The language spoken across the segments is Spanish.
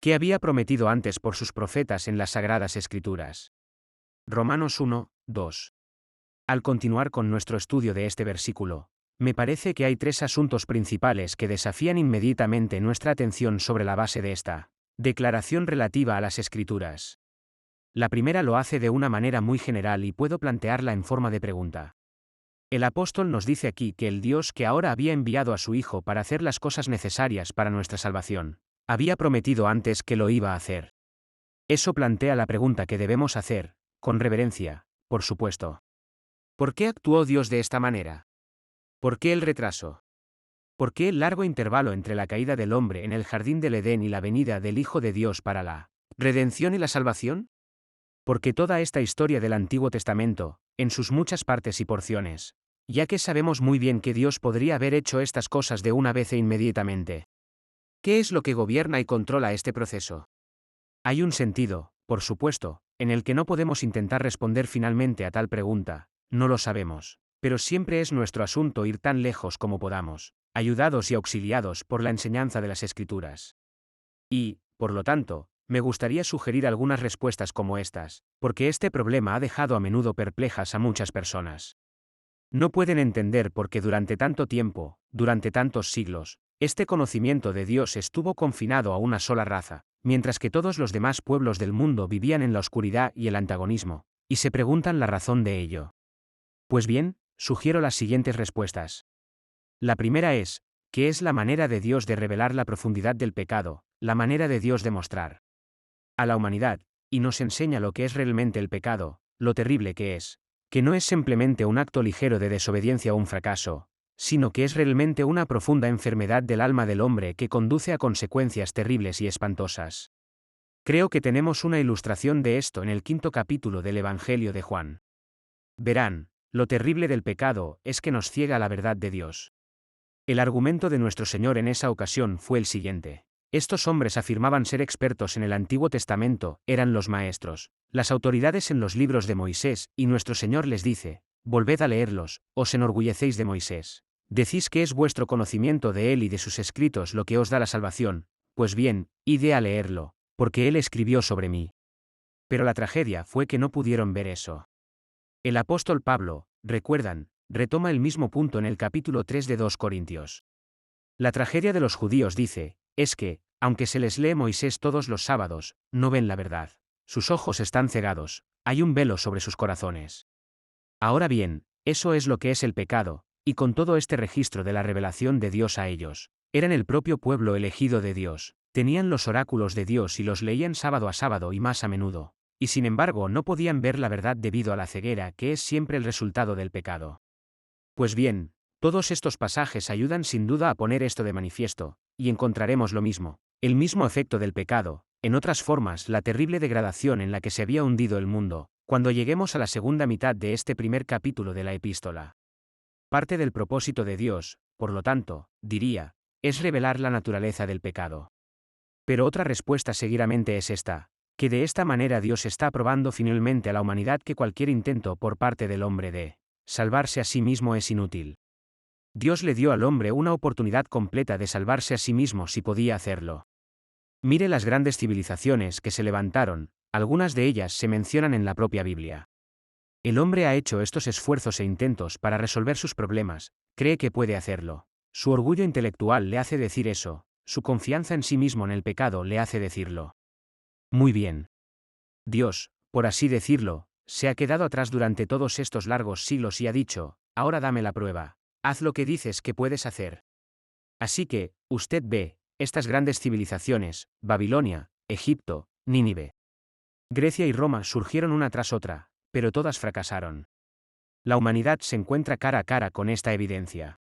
que había prometido antes por sus profetas en las Sagradas Escrituras. Romanos 1, 2. Al continuar con nuestro estudio de este versículo, me parece que hay tres asuntos principales que desafían inmediatamente nuestra atención sobre la base de esta declaración relativa a las Escrituras. La primera lo hace de una manera muy general y puedo plantearla en forma de pregunta. El apóstol nos dice aquí que el Dios que ahora había enviado a su Hijo para hacer las cosas necesarias para nuestra salvación, había prometido antes que lo iba a hacer. Eso plantea la pregunta que debemos hacer, con reverencia, por supuesto. ¿Por qué actuó Dios de esta manera? ¿Por qué el retraso? ¿Por qué el largo intervalo entre la caída del hombre en el jardín del Edén y la venida del Hijo de Dios para la redención y la salvación? Porque toda esta historia del Antiguo Testamento, en sus muchas partes y porciones, ya que sabemos muy bien que Dios podría haber hecho estas cosas de una vez e inmediatamente. ¿Qué es lo que gobierna y controla este proceso? Hay un sentido, por supuesto, en el que no podemos intentar responder finalmente a tal pregunta, no lo sabemos, pero siempre es nuestro asunto ir tan lejos como podamos, ayudados y auxiliados por la enseñanza de las Escrituras. Y, por lo tanto, me gustaría sugerir algunas respuestas como estas, porque este problema ha dejado a menudo perplejas a muchas personas. No pueden entender por qué durante tanto tiempo, durante tantos siglos, este conocimiento de Dios estuvo confinado a una sola raza, mientras que todos los demás pueblos del mundo vivían en la oscuridad y el antagonismo, y se preguntan la razón de ello. Pues bien, sugiero las siguientes respuestas. La primera es, ¿qué es la manera de Dios de revelar la profundidad del pecado, la manera de Dios de mostrar a la humanidad, y nos enseña lo que es realmente el pecado, lo terrible que es, que no es simplemente un acto ligero de desobediencia o un fracaso, sino que es realmente una profunda enfermedad del alma del hombre que conduce a consecuencias terribles y espantosas. Creo que tenemos una ilustración de esto en el 5º capítulo del Evangelio de Juan. Verán, lo terrible del pecado es que nos ciega la verdad de Dios. El argumento de nuestro Señor en esa ocasión fue el siguiente. Estos hombres afirmaban ser expertos en el Antiguo Testamento, eran los maestros, las autoridades en los libros de Moisés, y nuestro Señor les dice, volved a leerlos, os enorgullecéis de Moisés. Decís que es vuestro conocimiento de él y de sus escritos lo que os da la salvación, pues bien, id a leerlo, porque él escribió sobre mí. Pero la tragedia fue que no pudieron ver eso. El apóstol Pablo, recuerdan, retoma el mismo punto en el capítulo 3 de 2 Corintios. La tragedia de los judíos dice, es que, aunque se les lee Moisés todos los sábados, no ven la verdad. Sus ojos están cegados, hay un velo sobre sus corazones. Ahora bien, eso es lo que es el pecado, y con todo este registro de la revelación de Dios a ellos, eran el propio pueblo elegido de Dios, tenían los oráculos de Dios y los leían sábado a sábado y más a menudo, y sin embargo no podían ver la verdad debido a la ceguera que es siempre el resultado del pecado. Pues bien, todos estos pasajes ayudan sin duda a poner esto de manifiesto, y encontraremos lo mismo, el mismo efecto del pecado, en otras formas la terrible degradación en la que se había hundido el mundo, cuando lleguemos a la segunda mitad de este primer capítulo de la epístola. Parte del propósito de Dios, por lo tanto, diría, es revelar la naturaleza del pecado. Pero otra respuesta seguidamente es esta, que de esta manera Dios está probando finalmente a la humanidad que cualquier intento por parte del hombre de salvarse a sí mismo es inútil. Dios le dio al hombre una oportunidad completa de salvarse a sí mismo si podía hacerlo. Mire las grandes civilizaciones que se levantaron, algunas de ellas se mencionan en la propia Biblia. El hombre ha hecho estos esfuerzos e intentos para resolver sus problemas, cree que puede hacerlo. Su orgullo intelectual le hace decir eso, su confianza en sí mismo en el pecado le hace decirlo. Muy bien. Dios, por así decirlo, se ha quedado atrás durante todos estos largos siglos y ha dicho, ahora dame la prueba, haz lo que dices que puedes hacer. Así que, usted ve, estas grandes civilizaciones, Babilonia, Egipto, Nínive, Grecia y Roma surgieron una tras otra, pero todas fracasaron. La humanidad se encuentra cara a cara con esta evidencia.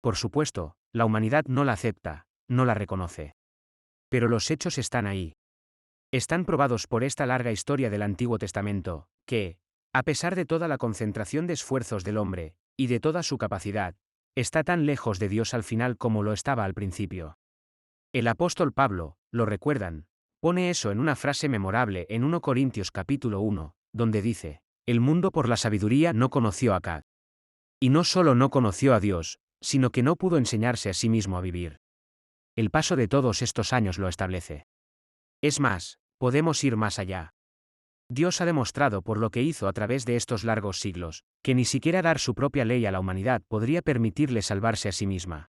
Por supuesto, la humanidad no la acepta, no la reconoce. Pero los hechos están ahí. Están probados por esta larga historia del Antiguo Testamento, que, a pesar de toda la concentración de esfuerzos del hombre, y de toda su capacidad, está tan lejos de Dios al final como lo estaba al principio. El apóstol Pablo, lo recuerdan, pone eso en una frase memorable en 1 Corintios capítulo 1, donde dice, el mundo por la sabiduría no conoció a Gad. Y no solo no conoció a Dios, sino que no pudo enseñarse a sí mismo a vivir. El paso de todos estos años lo establece. Es más, podemos ir más allá. Dios ha demostrado por lo que hizo a través de estos largos siglos, que ni siquiera dar su propia ley a la humanidad podría permitirle salvarse a sí misma.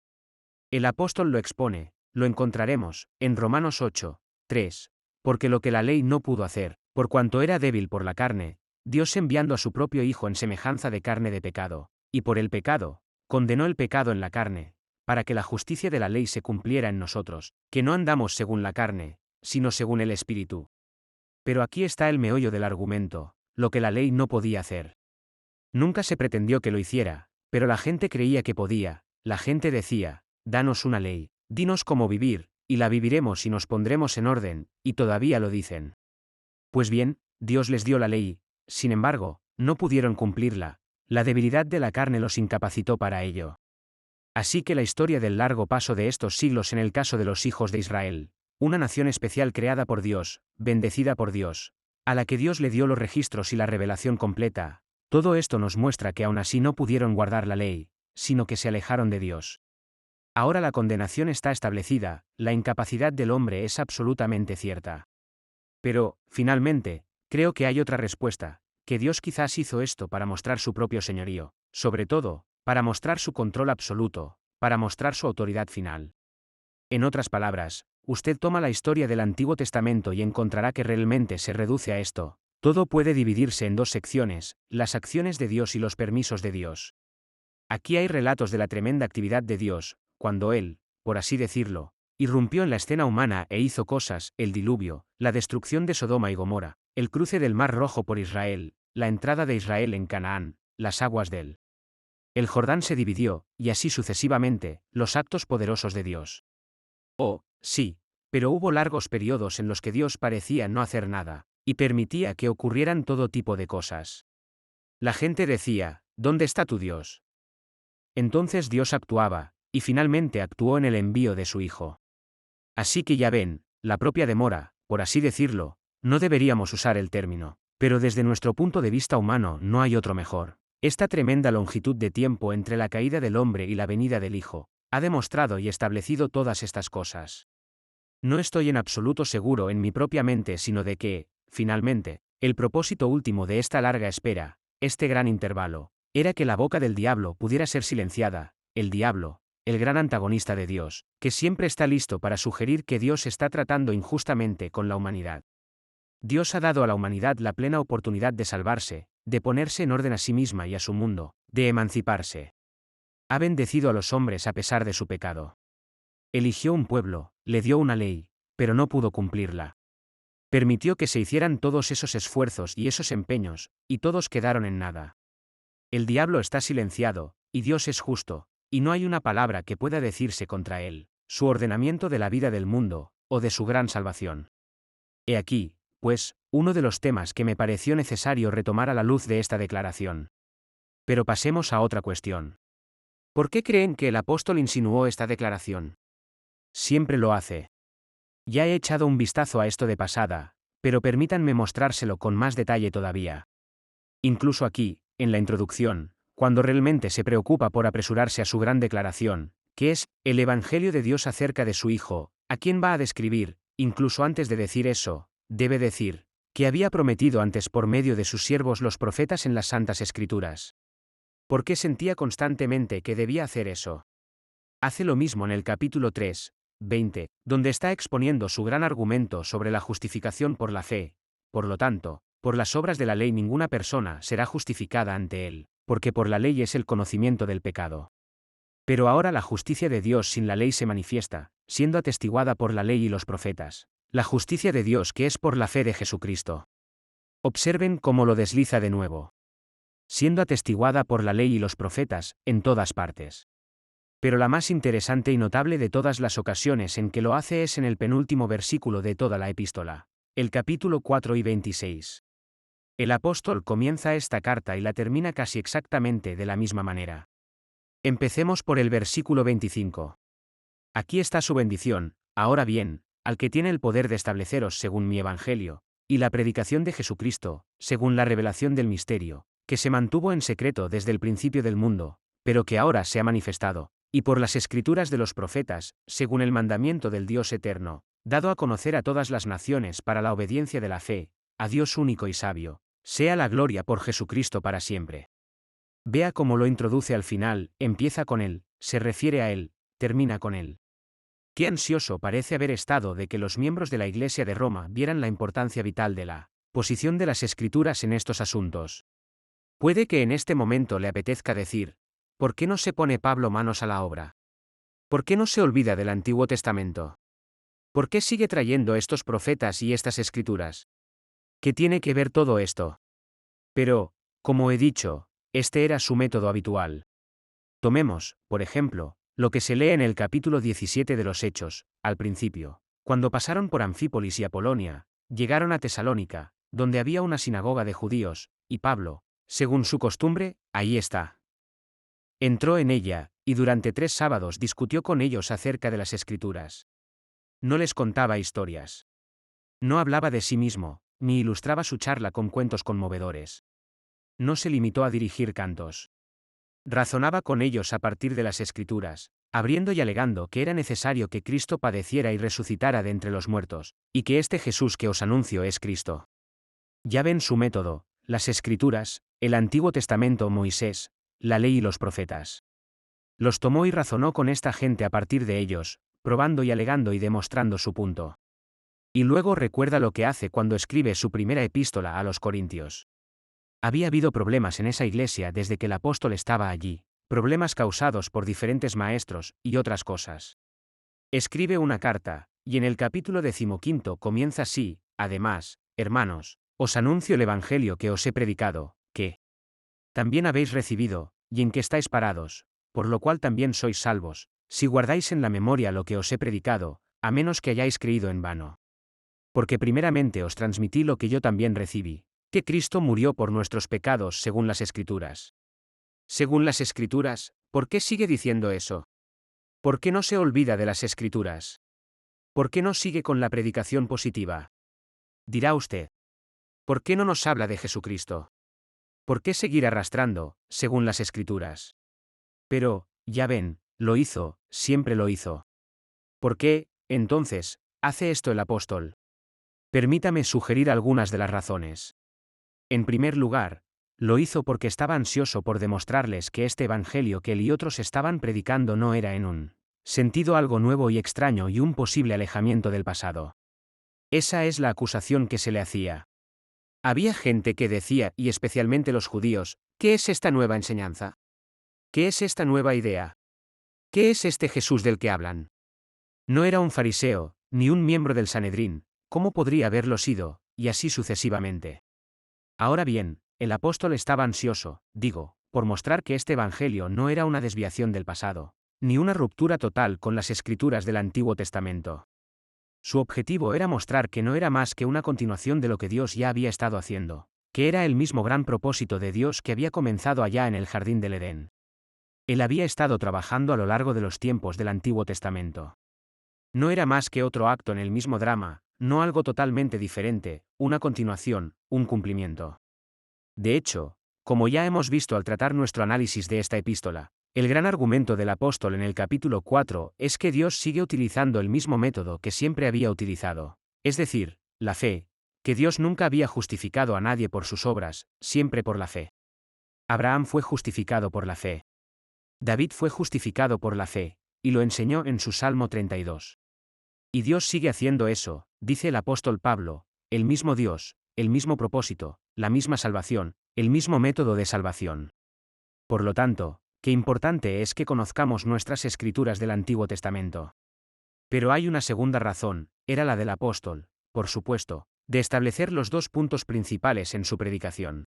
El apóstol lo expone, lo encontraremos, en Romanos 8, 3, porque lo que la ley no pudo hacer, por cuanto era débil por la carne, Dios enviando a su propio Hijo en semejanza de carne de pecado, y por el pecado, condenó el pecado en la carne, para que la justicia de la ley se cumpliera en nosotros, que no andamos según la carne, sino según el Espíritu. Pero aquí está el meollo del argumento, lo que la ley no podía hacer. Nunca se pretendió que lo hiciera, pero la gente creía que podía, la gente decía, danos una ley, dinos cómo vivir, y la viviremos y nos pondremos en orden, y todavía lo dicen. Pues bien, Dios les dio la ley, sin embargo, no pudieron cumplirla, la debilidad de la carne los incapacitó para ello. Así que la historia del largo paso de estos siglos en el caso de los hijos de Israel, una nación especial creada por Dios, bendecida por Dios, a la que Dios le dio los registros y la revelación completa, todo esto nos muestra que aún así no pudieron guardar la ley, sino que se alejaron de Dios. Ahora la condenación está establecida, la incapacidad del hombre es absolutamente cierta. Pero, finalmente, creo que hay otra respuesta, que Dios quizás hizo esto para mostrar su propio señorío, sobre todo, para mostrar su control absoluto, para mostrar su autoridad final. En otras palabras, usted toma la historia del Antiguo Testamento y encontrará que realmente se reduce a esto. Todo puede dividirse en dos secciones, las acciones de Dios y los permisos de Dios. Aquí hay relatos de la tremenda actividad de Dios, cuando Él, por así decirlo, irrumpió en la escena humana e hizo cosas, el diluvio, la destrucción de Sodoma y Gomorra, el cruce del Mar Rojo por Israel, la entrada de Israel en Canaán, las aguas del el Jordán se dividió, y así sucesivamente, los actos poderosos de Dios. Oh, sí, pero hubo largos periodos en los que Dios parecía no hacer nada, y permitía que ocurrieran todo tipo de cosas. La gente decía, ¿dónde está tu Dios? Entonces Dios actuaba, y finalmente actuó en el envío de su Hijo. Así que ya ven, la propia demora, por así decirlo, no deberíamos usar el término, pero desde nuestro punto de vista humano no hay otro mejor. Esta tremenda longitud de tiempo entre la caída del hombre y la venida del Hijo, ha demostrado y establecido todas estas cosas. No estoy en absoluto seguro en mi propia mente sino de que, finalmente, el propósito último de esta larga espera, este gran intervalo, era que la boca del diablo pudiera ser silenciada, el diablo, el gran antagonista de Dios, que siempre está listo para sugerir que Dios está tratando injustamente con la humanidad. Dios ha dado a la humanidad la plena oportunidad de salvarse, de ponerse en orden a sí misma y a su mundo, de emanciparse. Ha bendecido a los hombres a pesar de su pecado. Eligió un pueblo, le dio una ley, pero no pudo cumplirla. Permitió que se hicieran todos esos esfuerzos y esos empeños, y todos quedaron en nada. El diablo está silenciado, y Dios es justo, y no hay una palabra que pueda decirse contra él, su ordenamiento de la vida del mundo, o de su gran salvación. He aquí, pues, uno de los temas que me pareció necesario retomar a la luz de esta declaración. Pero pasemos a otra cuestión. ¿Por qué creen que el apóstol insinuó esta declaración? Siempre lo hace. Ya he echado un vistazo a esto de pasada, pero permítanme mostrárselo con más detalle todavía. Incluso aquí, en la introducción, cuando realmente se preocupa por apresurarse a su gran declaración, que es el Evangelio de Dios acerca de su Hijo, a quien va a describir, incluso antes de decir eso, debe decir, que había prometido antes por medio de sus siervos los profetas en las Santas Escrituras. ¿Por qué sentía constantemente que debía hacer eso? Hace lo mismo en el capítulo 3, 20, donde está exponiendo su gran argumento sobre la justificación por la fe. Por lo tanto, por las obras de la ley ninguna persona será justificada ante él, porque por la ley es el conocimiento del pecado. Pero ahora la justicia de Dios sin la ley se manifiesta, siendo atestiguada por la ley y los profetas. La justicia de Dios que es por la fe de Jesucristo. Observen cómo lo desliza de nuevo. Siendo atestiguada por la ley y los profetas, en todas partes. Pero la más interesante y notable de todas las ocasiones en que lo hace es en el penúltimo versículo de toda la epístola, el capítulo 4 y 26. El apóstol comienza esta carta y la termina casi exactamente de la misma manera. Empecemos por el versículo 25. Aquí está su bendición, ahora bien, al que tiene el poder de estableceros según mi evangelio, y la predicación de Jesucristo, según la revelación del misterio, que se mantuvo en secreto desde el principio del mundo, pero que ahora se ha manifestado, y por las escrituras de los profetas, según el mandamiento del Dios eterno, dado a conocer a todas las naciones para la obediencia de la fe, a Dios único y sabio, sea la gloria por Jesucristo para siempre. Vea cómo lo introduce al final, empieza con Él, se refiere a Él, termina con Él. Qué ansioso parece haber estado de que los miembros de la Iglesia de Roma vieran la importancia vital de la posición de las Escrituras en estos asuntos. Puede que en este momento le apetezca decir, ¿por qué no se pone Pablo manos a la obra? ¿Por qué no se olvida del Antiguo Testamento? ¿Por qué sigue trayendo estos profetas y estas Escrituras? ¿Qué tiene que ver todo esto? Pero, como he dicho, este era su método habitual. Tomemos, por ejemplo, lo que se lee en el capítulo 17 de los Hechos, al principio. Cuando pasaron por Anfípolis y Apolonia, llegaron a Tesalónica, donde había una sinagoga de judíos, y Pablo, según su costumbre, ahí está. Entró en ella, y durante 3 sábados discutió con ellos acerca de las Escrituras. No les contaba historias. No hablaba de sí mismo, ni ilustraba su charla con cuentos conmovedores. No se limitó a dirigir cantos. Razonaba con ellos a partir de las Escrituras, abriendo y alegando que era necesario que Cristo padeciera y resucitara de entre los muertos, y que este Jesús que os anuncio es Cristo. Ya ven su método, las Escrituras, el Antiguo Testamento, Moisés, la ley y los profetas. Los tomó y razonó con esta gente a partir de ellos, probando y alegando y demostrando su punto. Y luego recuerda lo que hace cuando escribe su primera epístola a los Corintios. Había habido problemas en esa iglesia desde que el apóstol estaba allí, problemas causados por diferentes maestros y otras cosas. Escribe una carta, y en el capítulo 15 comienza así: además, hermanos, os anuncio el evangelio que os he predicado, que también habéis recibido, y en que estáis parados, por lo cual también sois salvos, si guardáis en la memoria lo que os he predicado, a menos que hayáis creído en vano. Porque primeramente os transmití lo que yo también recibí, que Cristo murió por nuestros pecados según las Escrituras. Según las Escrituras, ¿por qué sigue diciendo eso? ¿Por qué no se olvida de las Escrituras? ¿Por qué no sigue con la predicación positiva? Dirá usted. ¿Por qué no nos habla de Jesucristo? ¿Por qué seguir arrastrando, según las Escrituras? Pero, ya ven, lo hizo, siempre lo hizo. ¿Por qué, entonces, hace esto el apóstol? Permítame sugerir algunas de las razones. En primer lugar, lo hizo porque estaba ansioso por demostrarles que este evangelio que él y otros estaban predicando no era en un sentido algo nuevo y extraño y un posible alejamiento del pasado. Esa es la acusación que se le hacía. Había gente que decía, y especialmente los judíos, ¿qué es esta nueva enseñanza? ¿Qué es esta nueva idea? ¿Qué es este Jesús del que hablan? No era un fariseo, ni un miembro del Sanedrín, ¿cómo podría haberlo sido? Y así sucesivamente. Ahora bien, el apóstol estaba ansioso, digo, por mostrar que este evangelio no era una desviación del pasado, ni una ruptura total con las Escrituras del Antiguo Testamento. Su objetivo era mostrar que no era más que una continuación de lo que Dios ya había estado haciendo, que era el mismo gran propósito de Dios que había comenzado allá en el jardín del Edén. Él había estado trabajando a lo largo de los tiempos del Antiguo Testamento. No era más que otro acto en el mismo drama, no algo totalmente diferente, una continuación, un cumplimiento. De hecho, como ya hemos visto al tratar nuestro análisis de esta epístola, el gran argumento del apóstol en el capítulo 4 es que Dios sigue utilizando el mismo método que siempre había utilizado, es decir, la fe, que Dios nunca había justificado a nadie por sus obras, siempre por la fe. Abraham fue justificado por la fe. David fue justificado por la fe, y lo enseñó en su Salmo 32. Y Dios sigue haciendo eso, dice el apóstol Pablo, el mismo Dios, el mismo propósito, la misma salvación, el mismo método de salvación. Por lo tanto, qué importante es que conozcamos nuestras escrituras del Antiguo Testamento. Pero hay una segunda razón, era la del apóstol, por supuesto, de establecer los 2 puntos principales en su predicación.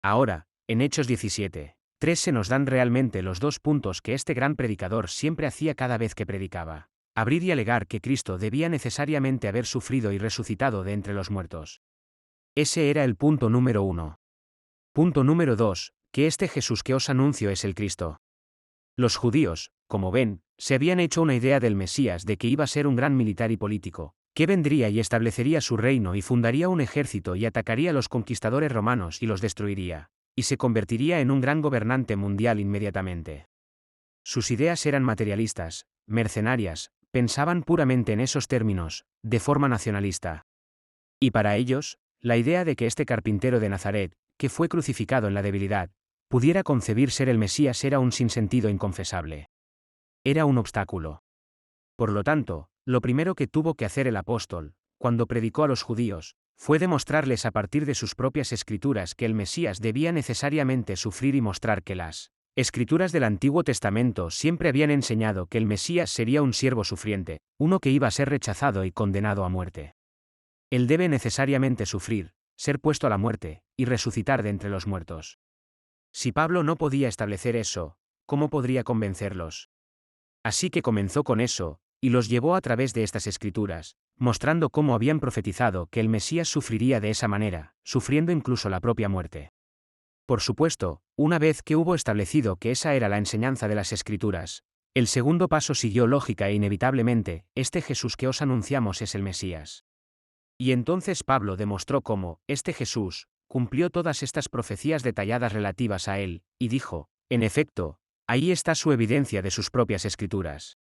Ahora, en Hechos 17:3 se nos dan realmente los 2 puntos que este gran predicador siempre hacía cada vez que predicaba: abrir y alegar que Cristo debía necesariamente haber sufrido y resucitado de entre los muertos. Ese era el punto número 1. Punto número 2, que este Jesús que os anuncio es el Cristo. Los judíos, como ven, se habían hecho una idea del Mesías de que iba a ser un gran militar y político, que vendría y establecería su reino y fundaría un ejército y atacaría a los conquistadores romanos y los destruiría, y se convertiría en un gran gobernante mundial inmediatamente. Sus ideas eran materialistas, mercenarias, pensaban puramente en esos términos, de forma nacionalista. Y para ellos, la idea de que este carpintero de Nazaret, que fue crucificado en la debilidad, pudiera concebir ser el Mesías era un sinsentido inconfesable. Era un obstáculo. Por lo tanto, lo primero que tuvo que hacer el apóstol, cuando predicó a los judíos, fue demostrarles a partir de sus propias escrituras que el Mesías debía necesariamente sufrir y mostrar que las escrituras del Antiguo Testamento siempre habían enseñado que el Mesías sería un siervo sufriente, uno que iba a ser rechazado y condenado a muerte. Él debe necesariamente sufrir, ser puesto a la muerte, y resucitar de entre los muertos. Si Pablo no podía establecer eso, ¿cómo podría convencerlos? Así que comenzó con eso, y los llevó a través de estas escrituras, mostrando cómo habían profetizado que el Mesías sufriría de esa manera, sufriendo incluso la propia muerte. Por supuesto, una vez que hubo establecido que esa era la enseñanza de las escrituras, el segundo paso siguió lógica e inevitablemente, este Jesús que os anunciamos es el Mesías. Y entonces Pablo demostró cómo, este Jesús, cumplió todas estas profecías detalladas relativas a él, y dijo, en efecto, ahí está su evidencia de sus propias escrituras.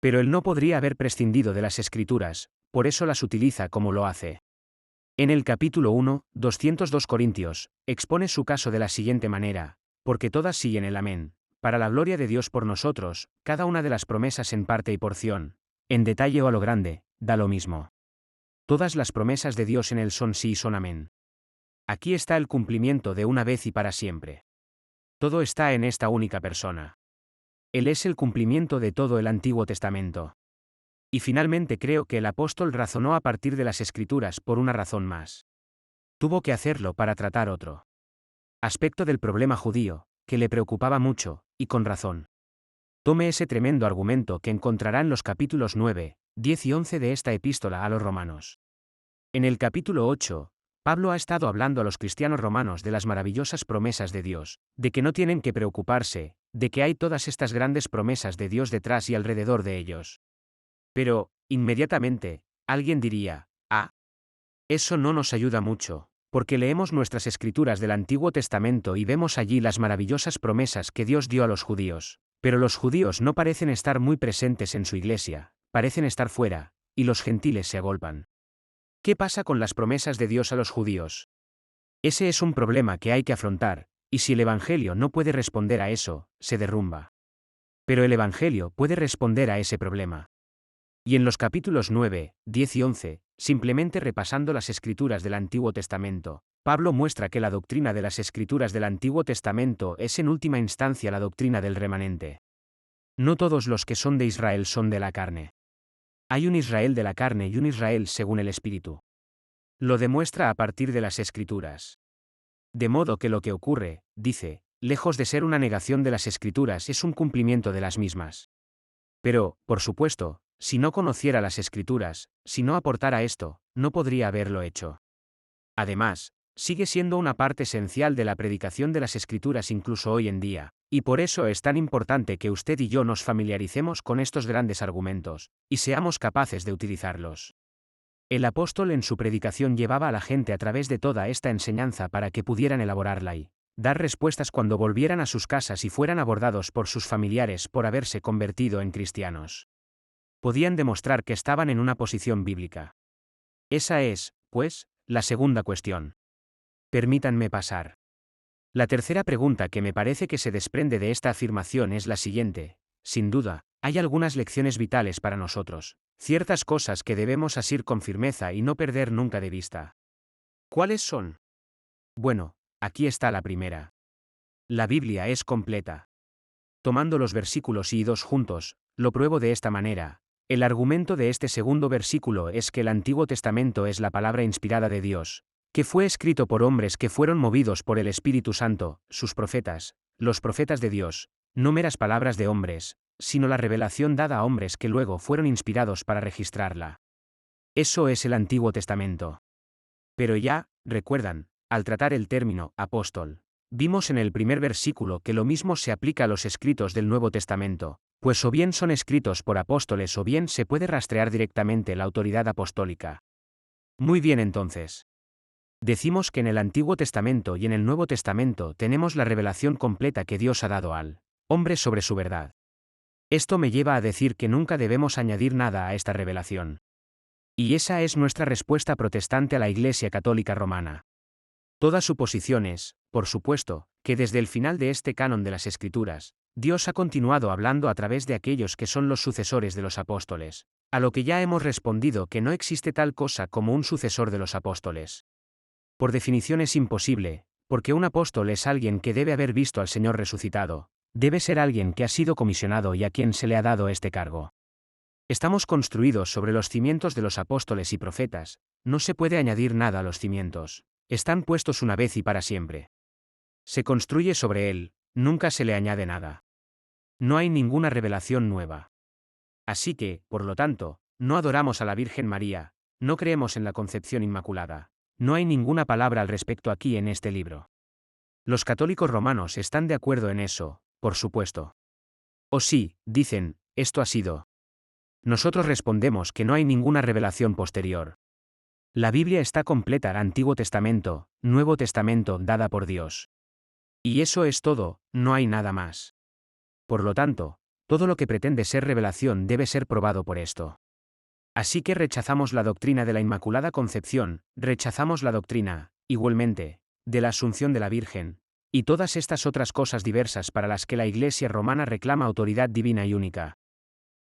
Pero él no podría haber prescindido de las escrituras, por eso las utiliza como lo hace. En el capítulo 1, 202 Corintios, expone su caso de la siguiente manera, porque todas siguen el amén, para la gloria de Dios por nosotros, cada una de las promesas en parte y porción, en detalle o a lo grande, da lo mismo. Todas las promesas de Dios en él son sí y son amén. Aquí está el cumplimiento de una vez y para siempre. Todo está en esta única persona. Él es el cumplimiento de todo el Antiguo Testamento. Y finalmente creo que el apóstol razonó a partir de las Escrituras por una razón más. Tuvo que hacerlo para tratar otro aspecto del problema judío, que le preocupaba mucho, y con razón. Tome ese tremendo argumento que encontrará en los capítulos 9, 10 y 11 de esta epístola a los romanos. En el capítulo 8, Pablo ha estado hablando a los cristianos romanos de las maravillosas promesas de Dios, de que no tienen que preocuparse, de que hay todas estas grandes promesas de Dios detrás y alrededor de ellos. Pero, inmediatamente, alguien diría, eso no nos ayuda mucho, porque leemos nuestras escrituras del Antiguo Testamento y vemos allí las maravillosas promesas que Dios dio a los judíos, pero los judíos no parecen estar muy presentes en su iglesia, parecen estar fuera, y los gentiles se agolpan. ¿Qué pasa con las promesas de Dios a los judíos? Ese es un problema que hay que afrontar, y si el Evangelio no puede responder a eso, se derrumba. Pero el Evangelio puede responder a ese problema. Y en los capítulos 9, 10 y 11, simplemente repasando las escrituras del Antiguo Testamento, Pablo muestra que la doctrina de las escrituras del Antiguo Testamento es en última instancia la doctrina del remanente. No todos los que son de Israel son de la carne. Hay un Israel de la carne y un Israel según el Espíritu. Lo demuestra a partir de las escrituras. De modo que lo que ocurre, dice, lejos de ser una negación de las escrituras es un cumplimiento de las mismas. Pero, por supuesto, si no conociera las escrituras, si no aportara esto, no podría haberlo hecho. Además, sigue siendo una parte esencial de la predicación de las escrituras incluso hoy en día, y por eso es tan importante que usted y yo nos familiaricemos con estos grandes argumentos, y seamos capaces de utilizarlos. El apóstol en su predicación llevaba a la gente a través de toda esta enseñanza para que pudieran elaborarla y dar respuestas cuando volvieran a sus casas y fueran abordados por sus familiares por haberse convertido en cristianos. Podían demostrar que estaban en una posición bíblica. Esa es, pues, la segunda cuestión. Permítanme pasar. La tercera pregunta que me parece que se desprende de esta afirmación es la siguiente. Sin duda, hay algunas lecciones vitales para nosotros, ciertas cosas que debemos asir con firmeza y no perder nunca de vista. ¿Cuáles son? Bueno, aquí está la primera. La Biblia es completa. Tomando los versículos y dos juntos, lo pruebo de esta manera. El argumento de este segundo versículo es que el Antiguo Testamento es la palabra inspirada de Dios, que fue escrito por hombres que fueron movidos por el Espíritu Santo, sus profetas, los profetas de Dios, no meras palabras de hombres, sino la revelación dada a hombres que luego fueron inspirados para registrarla. Eso es el Antiguo Testamento. Pero ya, recuerdan, al tratar el término apóstol, vimos en el primer versículo que lo mismo se aplica a los escritos del Nuevo Testamento, pues o bien son escritos por apóstoles o bien se puede rastrear directamente la autoridad apostólica. Muy bien entonces. Decimos que en el Antiguo Testamento y en el Nuevo Testamento tenemos la revelación completa que Dios ha dado al hombre sobre su verdad. Esto me lleva a decir que nunca debemos añadir nada a esta revelación. Y esa es nuestra respuesta protestante a la Iglesia Católica Romana. Toda su posición es, por supuesto, que desde el final de este canon de las Escrituras, Dios ha continuado hablando a través de aquellos que son los sucesores de los apóstoles, a lo que ya hemos respondido que no existe tal cosa como un sucesor de los apóstoles. Por definición es imposible, porque un apóstol es alguien que debe haber visto al Señor resucitado, debe ser alguien que ha sido comisionado y a quien se le ha dado este cargo. Estamos construidos sobre los cimientos de los apóstoles y profetas, no se puede añadir nada a los cimientos, están puestos una vez y para siempre. Se construye sobre él, nunca se le añade nada. No hay ninguna revelación nueva. Así que, por lo tanto, no adoramos a la Virgen María, no creemos en la concepción inmaculada, no hay ninguna palabra al respecto aquí en este libro. Los católicos romanos están de acuerdo en eso, por supuesto. O sí, dicen, esto ha sido. Nosotros respondemos que no hay ninguna revelación posterior. La Biblia está completa, Antiguo Testamento, Nuevo Testamento, dada por Dios. Y eso es todo, no hay nada más. Por lo tanto, todo lo que pretende ser revelación debe ser probado por esto. Así que rechazamos la doctrina de la Inmaculada Concepción, rechazamos la doctrina, igualmente, de la Asunción de la Virgen, y todas estas otras cosas diversas para las que la Iglesia romana reclama autoridad divina y única.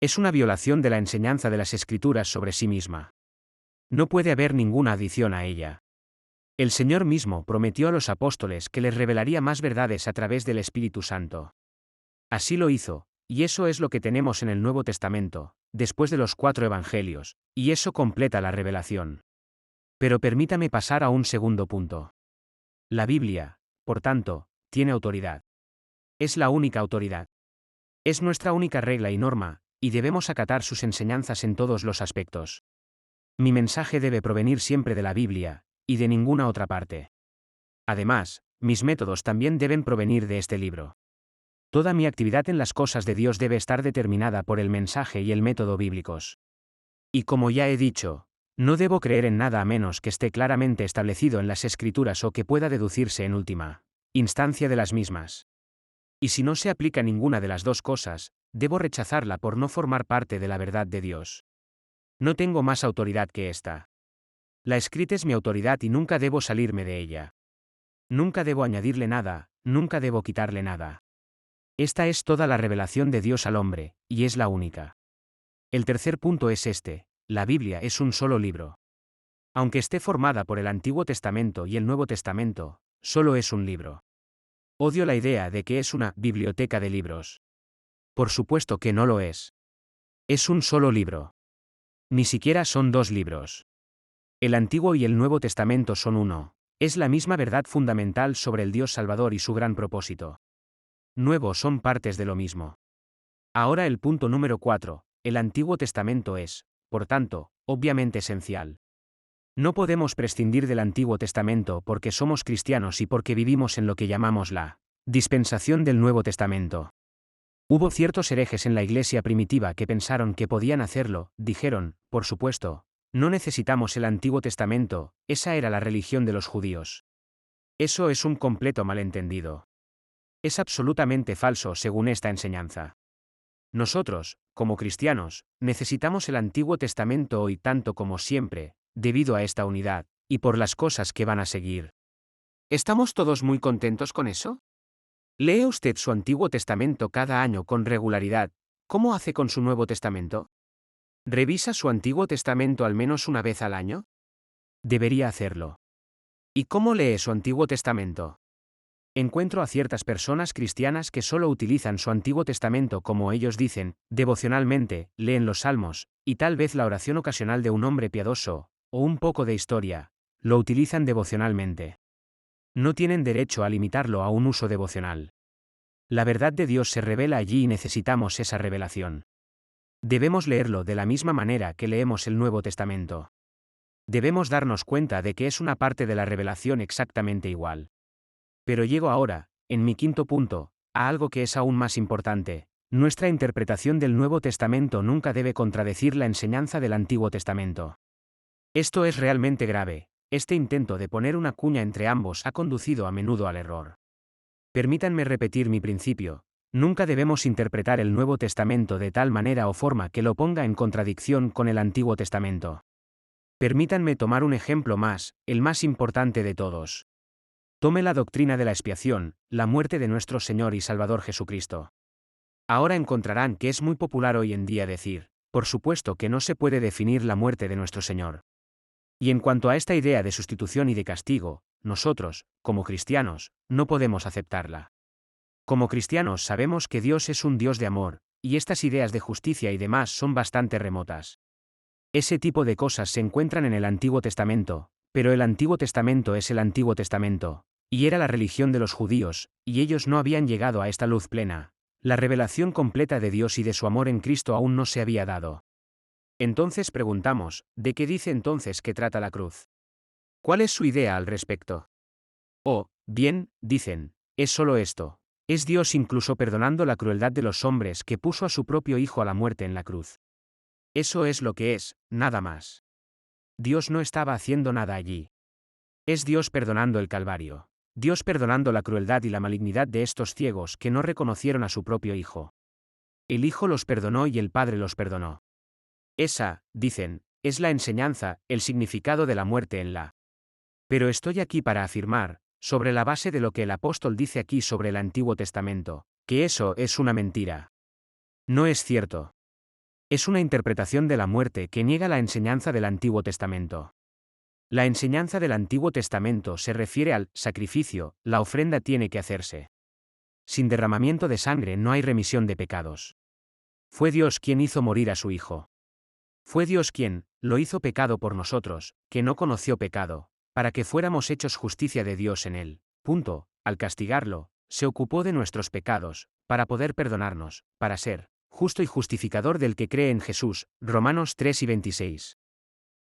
Es una violación de la enseñanza de las Escrituras sobre sí misma. No puede haber ninguna adición a ella. El Señor mismo prometió a los apóstoles que les revelaría más verdades a través del Espíritu Santo. Así lo hizo, y eso es lo que tenemos en el Nuevo Testamento, después de los 4 Evangelios, y eso completa la revelación. Pero permítame pasar a un segundo punto. La Biblia, por tanto, tiene autoridad. Es la única autoridad. Es nuestra única regla y norma, y debemos acatar sus enseñanzas en todos los aspectos. Mi mensaje debe provenir siempre de la Biblia, y de ninguna otra parte. Además, mis métodos también deben provenir de este libro. Toda mi actividad en las cosas de Dios debe estar determinada por el mensaje y el método bíblicos. Y como ya he dicho, no debo creer en nada a menos que esté claramente establecido en las Escrituras o que pueda deducirse en última instancia de las mismas. Y si no se aplica ninguna de las dos cosas, debo rechazarla por no formar parte de la verdad de Dios. No tengo más autoridad que esta. La escrita es mi autoridad y nunca debo salirme de ella. Nunca debo añadirle nada, nunca debo quitarle nada. Esta es toda la revelación de Dios al hombre, y es la única. El tercer punto es este: la Biblia es un solo libro. Aunque esté formada por el Antiguo Testamento y el Nuevo Testamento, solo es un libro. Odio la idea de que es una biblioteca de libros. Por supuesto que no lo es. Es un solo libro. Ni siquiera son 2 libros. El Antiguo y el Nuevo Testamento son uno. Es la misma verdad fundamental sobre el Dios Salvador y su gran propósito. Nuevo son partes de lo mismo. Ahora el punto número 4. El Antiguo Testamento es, por tanto, obviamente esencial. No podemos prescindir del Antiguo Testamento porque somos cristianos y porque vivimos en lo que llamamos la dispensación del Nuevo Testamento. Hubo ciertos herejes en la iglesia primitiva que pensaron que podían hacerlo, dijeron, por supuesto, no necesitamos el Antiguo Testamento, esa era la religión de los judíos. Eso es un completo malentendido. Es absolutamente falso según esta enseñanza. Nosotros, como cristianos, necesitamos el Antiguo Testamento hoy tanto como siempre, debido a esta unidad, y por las cosas que van a seguir. ¿Estamos todos muy contentos con eso? ¿Lee usted su Antiguo Testamento cada año con regularidad? ¿Cómo hace con su Nuevo Testamento? ¿Revisa su Antiguo Testamento al menos una vez al año? Debería hacerlo. ¿Y cómo lee su Antiguo Testamento? Encuentro a ciertas personas cristianas que solo utilizan su Antiguo Testamento como ellos dicen, devocionalmente, leen los Salmos, y tal vez la oración ocasional de un hombre piadoso, o un poco de historia, lo utilizan devocionalmente. No tienen derecho a limitarlo a un uso devocional. La verdad de Dios se revela allí y necesitamos esa revelación. Debemos leerlo de la misma manera que leemos el Nuevo Testamento. Debemos darnos cuenta de que es una parte de la revelación exactamente igual. Pero llego ahora, en mi quinto punto, a algo que es aún más importante. Nuestra interpretación del Nuevo Testamento nunca debe contradecir la enseñanza del Antiguo Testamento. Esto es realmente grave. Este intento de poner una cuña entre ambos ha conducido a menudo al error. Permítanme repetir mi principio: Nunca debemos interpretar el Nuevo Testamento de tal manera o forma que lo ponga en contradicción con el Antiguo Testamento. Permítanme tomar un ejemplo más, el más importante de todos. Tome la doctrina de la expiación, la muerte de nuestro Señor y Salvador Jesucristo. Ahora encontrarán que es muy popular hoy en día decir, por supuesto que no se puede definir la muerte de nuestro Señor. Y en cuanto a esta idea de sustitución y de castigo, nosotros, como cristianos, no podemos aceptarla. Como cristianos sabemos que Dios es un Dios de amor, y estas ideas de justicia y demás son bastante remotas. Ese tipo de cosas se encuentran en el Antiguo Testamento, pero el Antiguo Testamento es el Antiguo Testamento, y era la religión de los judíos, y ellos no habían llegado a esta luz plena. La revelación completa de Dios y de su amor en Cristo aún no se había dado. Entonces preguntamos, ¿de qué dice entonces que trata la cruz? ¿Cuál es su idea al respecto? Oh, bien, dicen, es solo esto. Es Dios incluso perdonando la crueldad de los hombres que puso a su propio Hijo a la muerte en la cruz. Eso es lo que es, nada más. Dios no estaba haciendo nada allí. Es Dios perdonando el Calvario. Dios perdonando la crueldad y la malignidad de estos ciegos que no reconocieron a su propio Hijo. El Hijo los perdonó y el Padre los perdonó. Esa, dicen, es la enseñanza, el significado de la muerte en la. Pero estoy aquí para afirmar, sobre la base de lo que el apóstol dice aquí sobre el Antiguo Testamento, que eso es una mentira. No es cierto. Es una interpretación de la muerte que niega la enseñanza del Antiguo Testamento. La enseñanza del Antiguo Testamento se refiere al sacrificio, la ofrenda tiene que hacerse. Sin derramamiento de sangre no hay remisión de pecados. Fue Dios quien hizo morir a su Hijo. Fue Dios quien lo hizo pecado por nosotros, que no conoció pecado, para que fuéramos hechos justicia de Dios en él. Punto. Al castigarlo, se ocupó de nuestros pecados, para poder perdonarnos, para ser justo y justificador del que cree en Jesús. Romanos 3 y 26.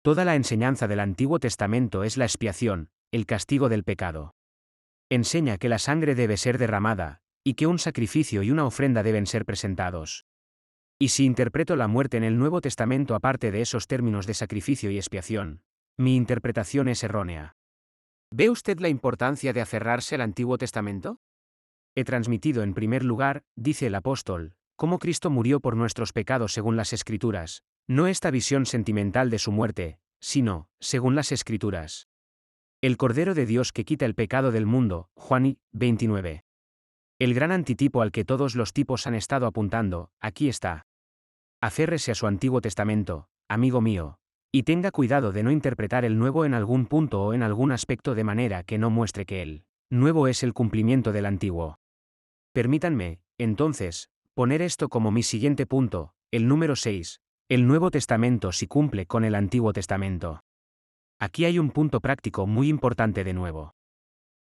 Toda la enseñanza del Antiguo Testamento es la expiación, el castigo del pecado. Enseña que la sangre debe ser derramada, y que un sacrificio y una ofrenda deben ser presentados. Y si interpreto la muerte en el Nuevo Testamento aparte de esos términos de sacrificio y expiación, mi interpretación es errónea. ¿Ve usted la importancia de aferrarse al Antiguo Testamento? He transmitido en primer lugar, dice el apóstol, cómo Cristo murió por nuestros pecados según las Escrituras, no esta visión sentimental de su muerte, sino, según las Escrituras. El Cordero de Dios que quita el pecado del mundo, Juan 29. El gran antitipo al que todos los tipos han estado apuntando, aquí está. Aférrese a su Antiguo Testamento, amigo mío, y tenga cuidado de no interpretar el Nuevo en algún punto o en algún aspecto de manera que no muestre que el Nuevo es el cumplimiento del Antiguo. Permítanme, entonces, poner esto como mi siguiente punto, el número 6. El Nuevo Testamento sí cumple con el Antiguo Testamento. Aquí hay un punto práctico muy importante de nuevo.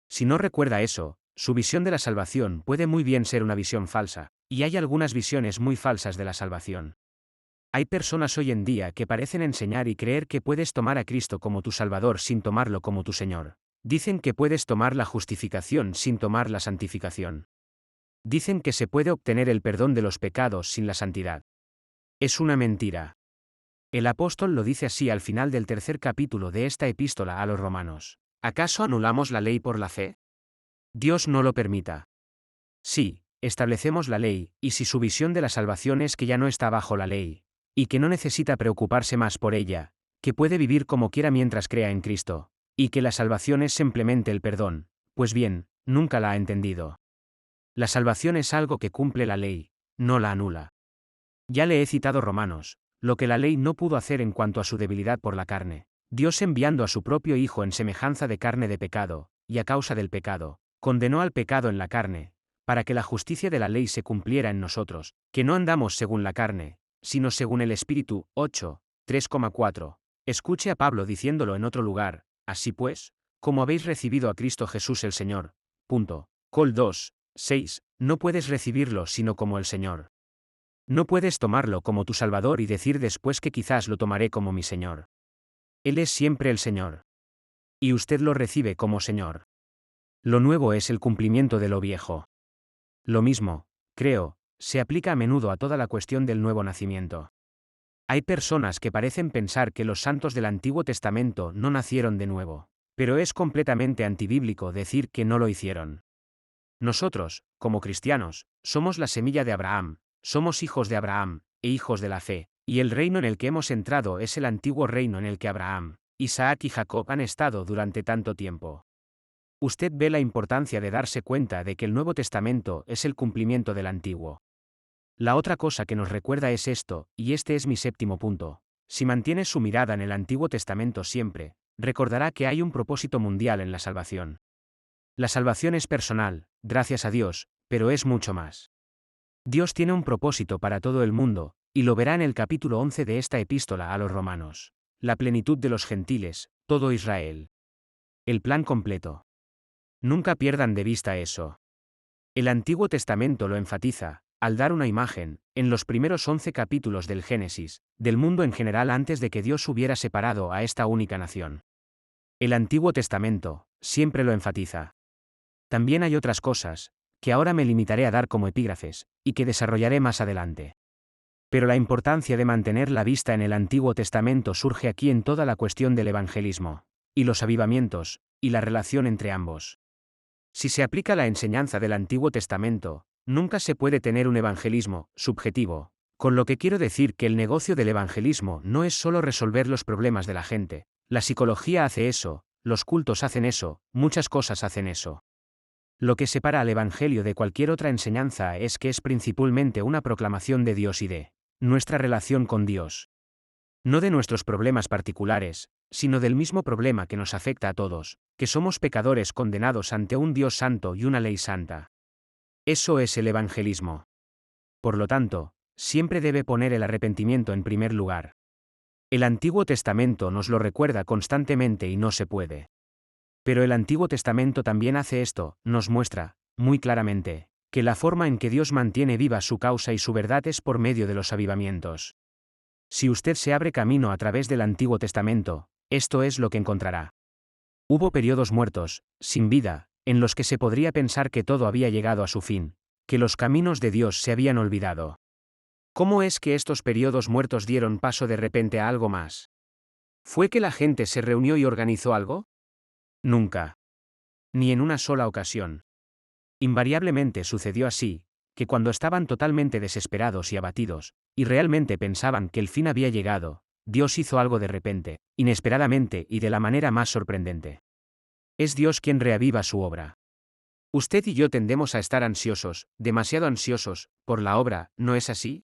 Si no recuerda eso, su visión de la salvación puede muy bien ser una visión falsa, y hay algunas visiones muy falsas de la salvación. Hay personas hoy en día que parecen enseñar y creer que puedes tomar a Cristo como tu Salvador sin tomarlo como tu Señor. Dicen que puedes tomar la justificación sin tomar la santificación. Dicen que se puede obtener el perdón de los pecados sin la santidad. Es una mentira. El apóstol lo dice así al final del tercer capítulo de esta epístola a los romanos. ¿Acaso anulamos la ley por la fe? Dios no lo permita. Sí, establecemos la ley, y si su visión de la salvación es que ya no está bajo la ley, y que no necesita preocuparse más por ella, que puede vivir como quiera mientras crea en Cristo, y que la salvación es simplemente el perdón, pues bien, nunca la ha entendido. La salvación es algo que cumple la ley, no la anula. Ya le he citado Romanos, lo que la ley no pudo hacer en cuanto a su debilidad por la carne, Dios enviando a su propio Hijo en semejanza de carne de pecado, y a causa del pecado, condenó al pecado en la carne, para que la justicia de la ley se cumpliera en nosotros, que no andamos según la carne, sino según el Espíritu. 8, 3,4. Escuche a Pablo diciéndolo en otro lugar, así pues, como habéis recibido a Cristo Jesús el Señor. Col 2, 6, no puedes recibirlo sino como el Señor. No puedes tomarlo como tu Salvador y decir después que quizás lo tomaré como mi Señor. Él es siempre el Señor. Y usted lo recibe como Señor. Lo nuevo es el cumplimiento de lo viejo. Lo mismo, creo, se aplica a menudo a toda la cuestión del nuevo nacimiento. Hay personas que parecen pensar que los santos del Antiguo Testamento no nacieron de nuevo, pero es completamente antibíblico decir que no lo hicieron. Nosotros, como cristianos, somos la semilla de Abraham, somos hijos de Abraham, e hijos de la fe, y el reino en el que hemos entrado es el antiguo reino en el que Abraham, Isaac y Jacob han estado durante tanto tiempo. Usted ve la importancia de darse cuenta de que el Nuevo Testamento es el cumplimiento del Antiguo. La otra cosa que nos recuerda es esto, y este es mi séptimo punto. Si mantiene su mirada en el Antiguo Testamento siempre, recordará que hay un propósito mundial en la salvación. La salvación es personal, gracias a Dios, pero es mucho más. Dios tiene un propósito para todo el mundo, y lo verá en el capítulo 11 de esta epístola a los romanos. La plenitud de los gentiles, todo Israel. El plan completo. Nunca pierdan de vista eso. El Antiguo Testamento lo enfatiza, al dar una imagen, en los primeros 11 capítulos del Génesis, del mundo en general antes de que Dios hubiera separado a esta única nación. El Antiguo Testamento, siempre lo enfatiza. También hay otras cosas, que ahora me limitaré a dar como epígrafes, y que desarrollaré más adelante. Pero la importancia de mantener la vista en el Antiguo Testamento surge aquí en toda la cuestión del evangelismo, y los avivamientos, y la relación entre ambos. Si se aplica la enseñanza del Antiguo Testamento, nunca se puede tener un evangelismo subjetivo, con lo que quiero decir que el negocio del evangelismo no es solo resolver los problemas de la gente, la psicología hace eso, los cultos hacen eso, muchas cosas hacen eso. Lo que separa al Evangelio de cualquier otra enseñanza es que es principalmente una proclamación de Dios y de nuestra relación con Dios. No de nuestros problemas particulares, sino del mismo problema que nos afecta a todos, que somos pecadores condenados ante un Dios santo y una ley santa. Eso es el evangelismo. Por lo tanto, siempre debe poner el arrepentimiento en primer lugar. El Antiguo Testamento nos lo recuerda constantemente y no se puede. Pero el Antiguo Testamento también hace esto, nos muestra, muy claramente, que la forma en que Dios mantiene viva su causa y su verdad es por medio de los avivamientos. Si usted se abre camino a través del Antiguo Testamento, esto es lo que encontrará. Hubo periodos muertos, sin vida, en los que se podría pensar que todo había llegado a su fin, que los caminos de Dios se habían olvidado. ¿Cómo es que estos periodos muertos dieron paso de repente a algo más? ¿Fue que la gente se reunió y organizó algo? Nunca. Ni en una sola ocasión. Invariablemente sucedió así, que cuando estaban totalmente desesperados y abatidos, y realmente pensaban que el fin había llegado, Dios hizo algo de repente, inesperadamente y de la manera más sorprendente. Es Dios quien reaviva su obra. Usted y yo tendemos a estar ansiosos, demasiado ansiosos, por la obra, ¿no es así?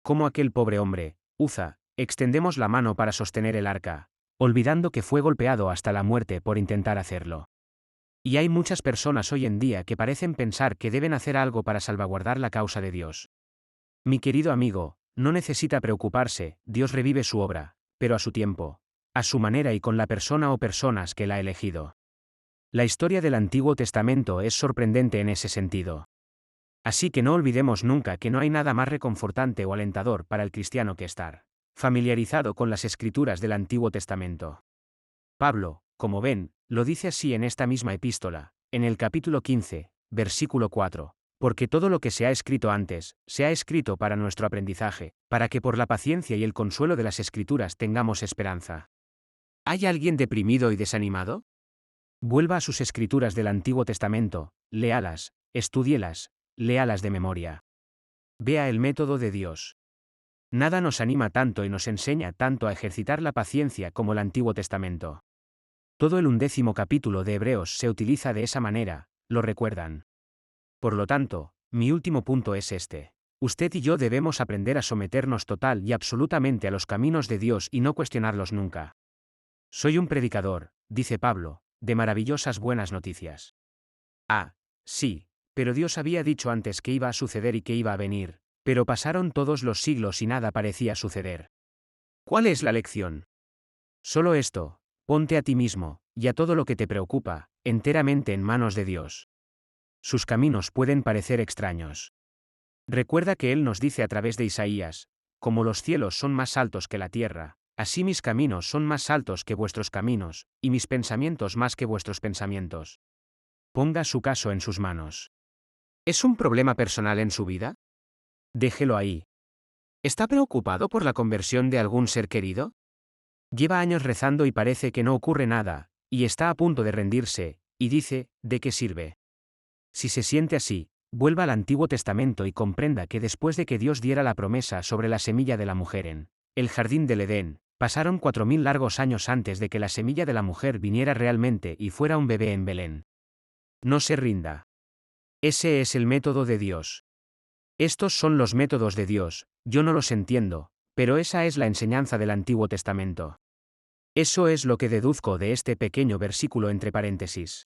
Como aquel pobre hombre, Uza, extendemos la mano para sostener el arca, olvidando que fue golpeado hasta la muerte por intentar hacerlo. Y hay muchas personas hoy en día que parecen pensar que deben hacer algo para salvaguardar la causa de Dios. Mi querido amigo, no necesita preocuparse, Dios revive su obra, pero a su tiempo, a su manera y con la persona o personas que la ha elegido. La historia del Antiguo Testamento es sorprendente en ese sentido. Así que no olvidemos nunca que no hay nada más reconfortante o alentador para el cristiano que estar familiarizado con las escrituras del Antiguo Testamento. Pablo, como ven, lo dice así en esta misma epístola, en el capítulo 15, versículo 4, porque todo lo que se ha escrito antes, se ha escrito para nuestro aprendizaje, para que por la paciencia y el consuelo de las escrituras tengamos esperanza. ¿Hay alguien deprimido y desanimado? Vuelva a sus escrituras del Antiguo Testamento, léalas, estúdielas, léalas de memoria. Vea el método de Dios. Nada nos anima tanto y nos enseña tanto a ejercitar la paciencia como el Antiguo Testamento. Todo el 11º capítulo de Hebreos se utiliza de esa manera, ¿lo recuerdan? Por lo tanto, mi último punto es este. Usted y yo debemos aprender a someternos total y absolutamente a los caminos de Dios y no cuestionarlos nunca. Soy un predicador, dice Pablo, de maravillosas buenas noticias. Ah, sí, pero Dios había dicho antes que iba a suceder y que iba a venir, pero pasaron todos los siglos y nada parecía suceder. ¿Cuál es la lección? Solo esto, ponte a ti mismo, y a todo lo que te preocupa, enteramente en manos de Dios. Sus caminos pueden parecer extraños. Recuerda que Él nos dice a través de Isaías, como los cielos son más altos que la tierra, así mis caminos son más altos que vuestros caminos, y mis pensamientos más que vuestros pensamientos. Ponga su caso en sus manos. ¿Es un problema personal en su vida? Déjelo ahí. ¿Está preocupado por la conversión de algún ser querido? Lleva años rezando y parece que no ocurre nada, y está a punto de rendirse, y dice, ¿de qué sirve? Si se siente así, vuelva al Antiguo Testamento y comprenda que después de que Dios diera la promesa sobre la semilla de la mujer en el jardín del Edén, pasaron 4000 largos años antes de que la semilla de la mujer viniera realmente y fuera un bebé en Belén. No se rinda. Ese es el método de Dios. Estos son los métodos de Dios, yo no los entiendo, pero esa es la enseñanza del Antiguo Testamento. Eso es lo que deduzco de este pequeño versículo entre paréntesis.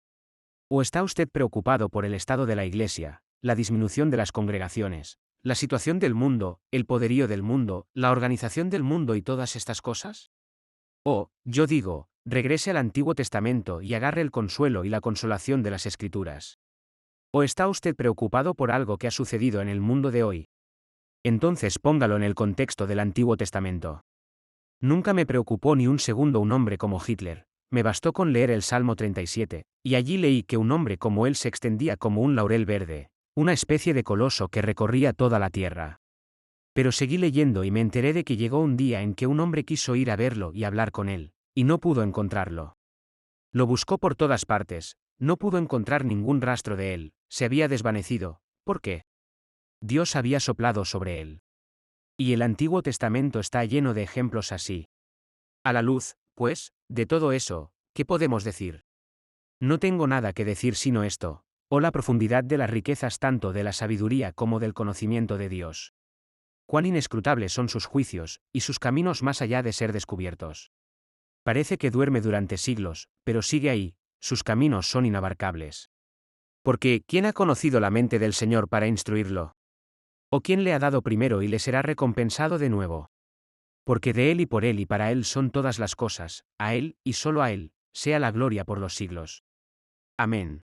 ¿O está usted preocupado por el estado de la Iglesia, la disminución de las congregaciones, la situación del mundo, el poderío del mundo, la organización del mundo y todas estas cosas? O, yo digo, regrese al Antiguo Testamento y agarre el consuelo y la consolación de las Escrituras. ¿O está usted preocupado por algo que ha sucedido en el mundo de hoy? Entonces póngalo en el contexto del Antiguo Testamento. Nunca me preocupó ni un segundo un hombre como Hitler, me bastó con leer el Salmo 37, y allí leí que un hombre como él se extendía como un laurel verde, una especie de coloso que recorría toda la tierra. Pero seguí leyendo y me enteré de que llegó un día en que un hombre quiso ir a verlo y hablar con él, y no pudo encontrarlo. Lo buscó por todas partes, no pudo encontrar ningún rastro de él, se había desvanecido. ¿Por qué? Dios había soplado sobre él. Y el Antiguo Testamento está lleno de ejemplos así. A la luz, pues, de todo eso, ¿qué podemos decir? No tengo nada que decir sino esto, o la profundidad de las riquezas tanto de la sabiduría como del conocimiento de Dios. Cuán inescrutables son sus juicios, y sus caminos más allá de ser descubiertos. Parece que duerme durante siglos, pero sigue ahí, sus caminos son inabarcables. Porque, ¿quién ha conocido la mente del Señor para instruirlo? ¿O quién le ha dado primero y le será recompensado de nuevo? Porque de Él y por Él y para Él son todas las cosas, a Él, y solo a Él, sea la gloria por los siglos. Amén.